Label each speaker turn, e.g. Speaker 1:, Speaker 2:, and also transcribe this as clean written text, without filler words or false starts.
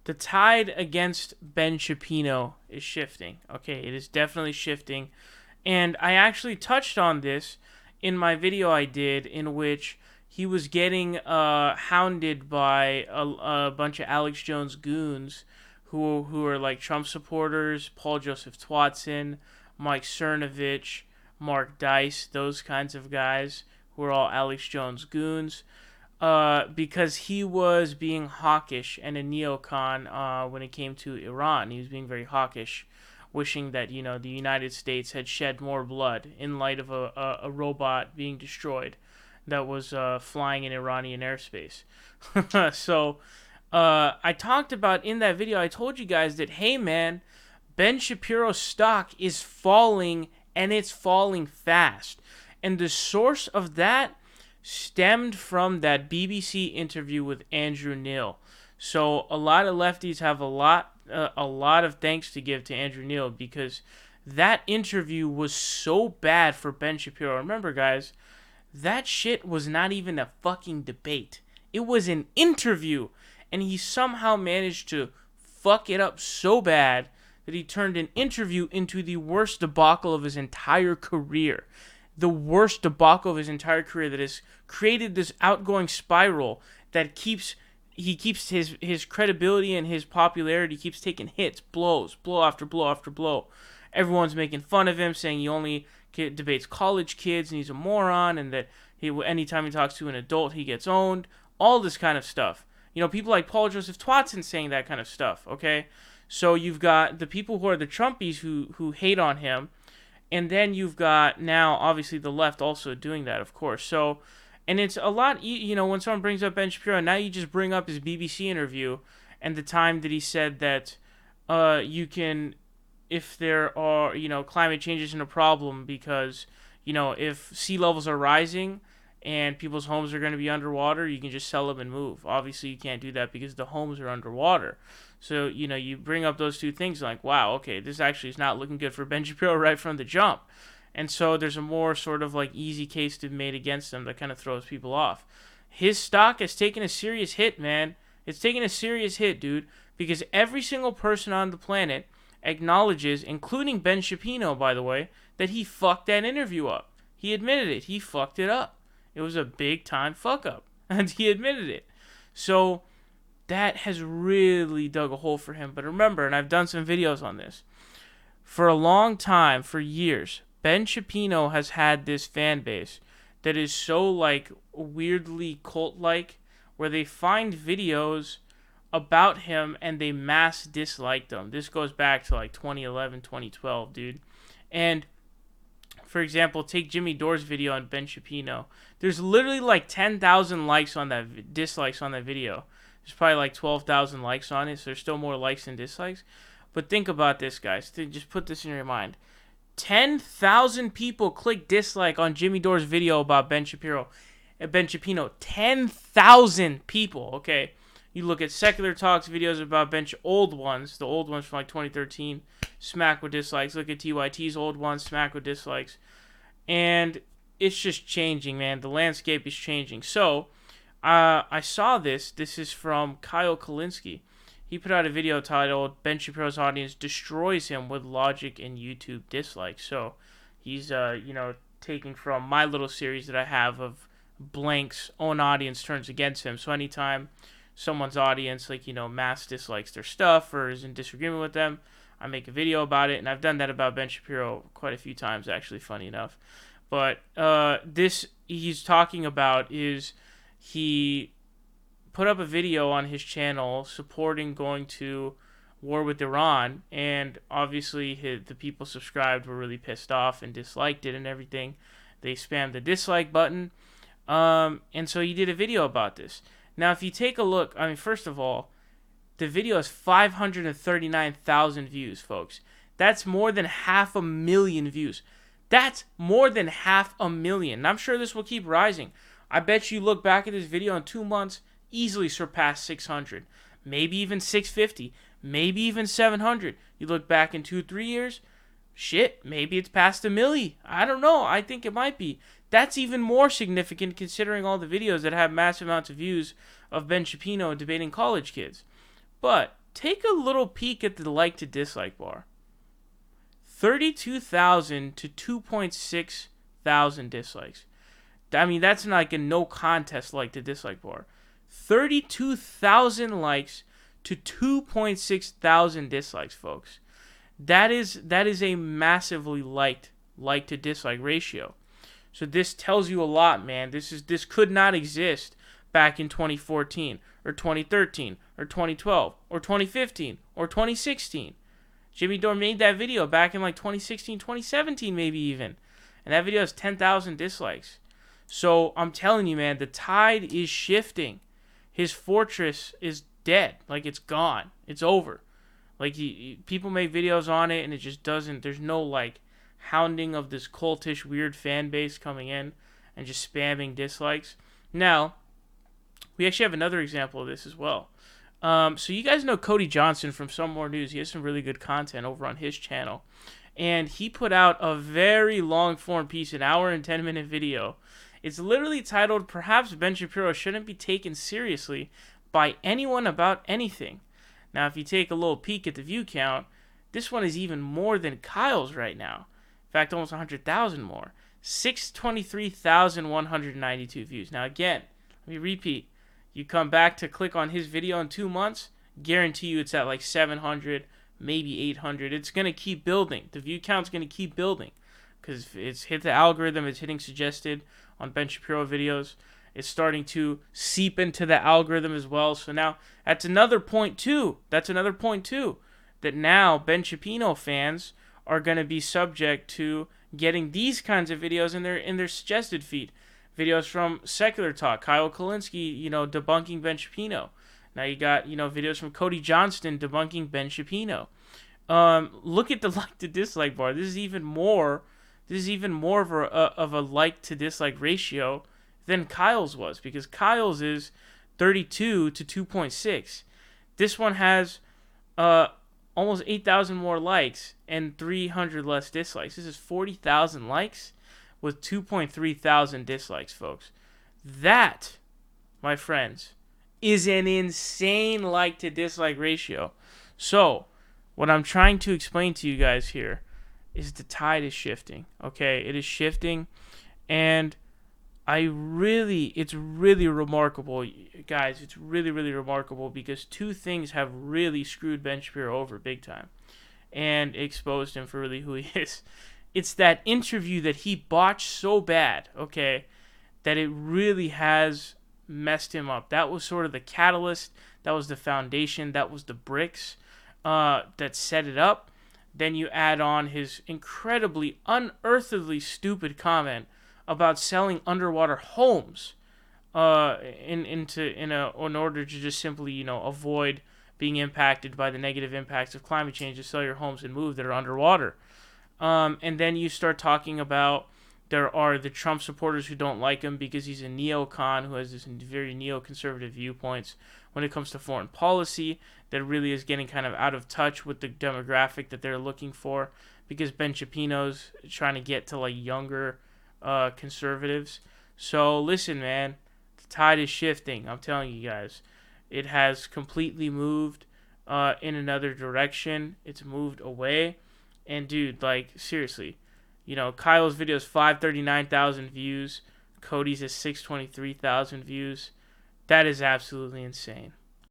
Speaker 1: the tide against Ben Shapiro is shifting. Okay, it is definitely shifting. And I actually touched on this in my video I did, in which he was getting hounded by a bunch of Alex Jones goons who are like Trump supporters, Paul Joseph Twatson, Mike Cernovich, Mark Dice, those kinds of guys who are all Alex Jones goons. Because he was being hawkish and a neocon when it came to Iran. He was being very hawkish, wishing that, you know, the United States had shed more blood in light of a robot being destroyed that was flying in Iranian airspace. So I talked about in that video, I told you guys that, hey man, Ben Shapiro's stock is falling, and it's falling fast. And the source of that stemmed from that BBC interview with Andrew Neil. So a lot of lefties have a lot of thanks to give to Andrew Neil, because that interview was so bad for Ben Shapiro. Remember, guys, that shit was not even a fucking debate. It was an interview, and he somehow managed to fuck it up so bad that he turned an interview into the worst debacle of his entire career. The worst debacle of his entire career that has created this outgoing spiral that keeps his credibility and his popularity keeps taking hits, blow after blow after blow. Everyone's making fun of him, saying he only debates college kids and he's a moron, and that anytime he talks to an adult he gets owned. All this kind of stuff. You know, people like Paul Joseph Twatson saying that kind of stuff. Okay, so you've got the people who are the Trumpies who hate on him. And then you've got now, obviously, the left also doing that, of course. So, and it's a lot, you know, when someone brings up Ben Shapiro, now you just bring up his BBC interview and the time that he said that you can, if there are, you know, climate change isn't a problem because, you know, if sea levels are rising and people's homes are going to be underwater, you can just sell them and move. Obviously, you can't do that because the homes are underwater. So, you know, you bring up those two things like, wow, okay, this actually is not looking good for Ben Shapiro right from the jump. And so there's a more sort of like easy case to be made against him that kind of throws people off. His stock has taken a serious hit, man. It's taken a serious hit, dude, because every single person on the planet acknowledges, including Ben Shapiro, by the way, that he fucked that interview up. He admitted it. He fucked it up. It was a big time fuck up. And he admitted it. So that has really dug a hole for him. But remember, and I've done some videos on this, for a long time, for years, Ben Shapiro has had this fan base that is so like weirdly cult-like, where they find videos about him and they mass dislike them. This goes back to like 2011, 2012, dude. And for example, take Jimmy Dore's video on Ben Shapiro. There's literally like 10,000 likes on that, dislikes on that video. There's probably like 12,000 likes on it, so there's still more likes than dislikes. But think about this, guys. Just put this in your mind. 10,000 people click dislike on Jimmy Dore's video about Ben Shapiro. 10,000 people, okay? You look at Secular Talk's videos about the old ones from like 2013, smack with dislikes. Look at TYT's old ones, smack with dislikes. And it's just changing, man. The landscape is changing. So, I saw this. This is from Kyle Kalinske. He put out a video titled Ben Shapiro's audience destroys him with logic and YouTube dislikes. So he's taking from my little series that I have of Blank's own audience turns against him. So anytime someone's audience mass dislikes their stuff or is in disagreement with them, I make a video about it, and I've done that about Ben Shapiro quite a few times, actually, funny enough. But this he's talking about is he put up a video on his channel supporting going to war with Iran, and obviously the people subscribed were really pissed off and disliked it and everything. They spammed the dislike button, and so he did a video about this. Now, if you take a look, I mean, first of all, the video has 539,000 views, folks. That's more than 500,000 views. That's more than 500,000. And I'm sure this will keep rising. I bet you look back at this video in 2 months, easily surpass 600. Maybe even 650. Maybe even 700. You look back in 2-3 years, shit, maybe it's past 1,000,000. I don't know. I think it might be. That's even more significant considering all the videos that have massive amounts of views of Ben Shapiro debating college kids. But take a little peek at the like to dislike bar. 32,000 to 2.6 thousand dislikes. I mean, that's like a no contest like to dislike bar. 32,000 likes to 2.6 thousand dislikes, folks. That is a massively like to dislike ratio. So this tells you a lot, man. This could not exist back in 2014 or 2013 or 2012 or 2015 or 2016. Jimmy Dore made that video back in like 2016, 2017 maybe even. And that video has 10,000 dislikes. So I'm telling you, man, the tide is shifting. His fortress is dead. Like, it's gone. It's over. Like, people make videos on it and it just doesn't, there's no like hounding of this cultish weird fan base coming in and just spamming dislikes. Now, we actually have another example of this as well. So you guys know Cody Johnson from Some More News. He has some really good content over on his channel. And he put out a very long form piece, an hour and 10-minute video. It's literally titled, "Perhaps Ben Shapiro Shouldn't Be Taken Seriously by Anyone About Anything." Now, if you take a little peek at the view count, this one is even more than Kyle's right now. In fact, almost 100,000 more. 623,192 views. Now, again, let me repeat. You come back to click on his video in 2 months, guarantee you it's at like 700, maybe 800. It's going to keep building. The view count's going to keep building because it's hit the algorithm. It's hitting suggested on Ben Shapiro videos. It's starting to seep into the algorithm as well. So now that's another point too. That now Ben Shapiro fans are going to be subject to getting these kinds of videos in their suggested feed. Videos from Secular Talk, Kyle Kalinske, debunking Ben Shapiro. Now you got, videos from Cody Johnston debunking Ben Shapiro. Look at the like to dislike bar. This is even more of a like to dislike ratio than Kyle's was, because Kyle's is 32 to 2.6. This one has almost 8,000 more likes and 300 less dislikes. This is 40,000 likes with 2.3 thousand dislikes, folks. That, my friends, is an insane like to dislike ratio. So, what I'm trying to explain to you guys here is the tide is shifting. Okay, it is shifting, and it's really remarkable, guys. It's really, really remarkable because two things have really screwed Ben Shapiro over big time and exposed him for really who he is. It's that interview that he botched so bad, okay, that it really has messed him up. That was sort of the catalyst. That was the foundation. That was the bricks that set it up. Then you add on his incredibly, unearthly stupid comment about selling underwater homes in order to just simply, avoid being impacted by the negative impacts of climate change, to sell your homes and move that are underwater. And then you start talking about there are the Trump supporters who don't like him because he's a neocon who has this very neoconservative viewpoints when it comes to foreign policy that really is getting kind of out of touch with the demographic that they're looking for, because Ben Shapiro's trying to get to like younger conservatives. So listen, man, the tide is shifting. I'm telling you guys, it has completely moved in another direction. It's moved away. And dude, like, seriously, Kyle's video is 539,000 views. Cody's is 623,000 views. That is absolutely insane.